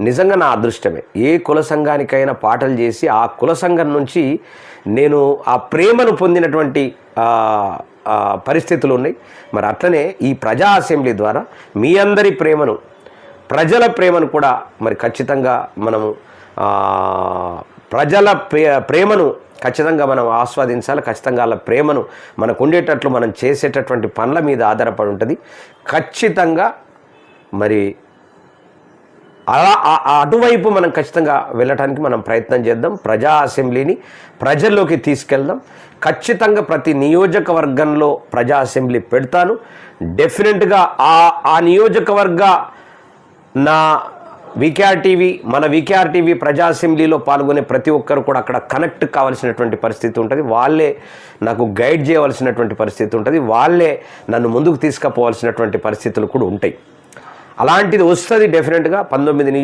నిజంగా నా అదృష్టమే. ఏ కుల సంఘానికైనా పాటలు చేసి ఆ కుల సంఘం నుంచి నేను ఆ ప్రేమను పొందినటువంటి పరిస్థితులు ఉన్నాయి. మరి అట్లనే ఈ ప్రజా అసెంబ్లీ ద్వారా మీ అందరి ప్రేమను, ప్రజల ప్రేమను కూడా మరి ఖచ్చితంగా మనము ప్రజల ప్రేమను ఖచ్చితంగా మనం ఆస్వాదించాలి. ఖచ్చితంగా వాళ్ళ ప్రేమను మనకు ఉండేటట్లు మనం చేసేటటువంటి పనుల మీద ఆధారపడి ఉంటుంది. ఖచ్చితంగా మరి అలా అటువైపు మనం ఖచ్చితంగా వెళ్ళటానికి మనం ప్రయత్నం చేద్దాం. ప్రజా అసెంబ్లీని ప్రజల్లోకి తీసుకెళ్దాం. ఖచ్చితంగా ప్రతి నియోజకవర్గంలో ప్రజా అసెంబ్లీ పెడతాను. డెఫినెట్గా ఆ నియోజకవర్గ నా మన వికేఆర్ టీవీ ప్రజా అసెంబ్లీలో పాల్గొనే ప్రతి ఒక్కరు కూడా అక్కడ కనెక్ట్ కావాల్సినటువంటి పరిస్థితి ఉంటుంది. వాళ్ళే నాకు గైడ్ చేయవలసినటువంటి పరిస్థితి ఉంటుంది. వాళ్ళే నన్ను ముందుకు తీసుకుపోవాల్సినటువంటి పరిస్థితులు కూడా ఉంటాయి. అలాంటిది వస్తుంది డెఫినెట్గా 19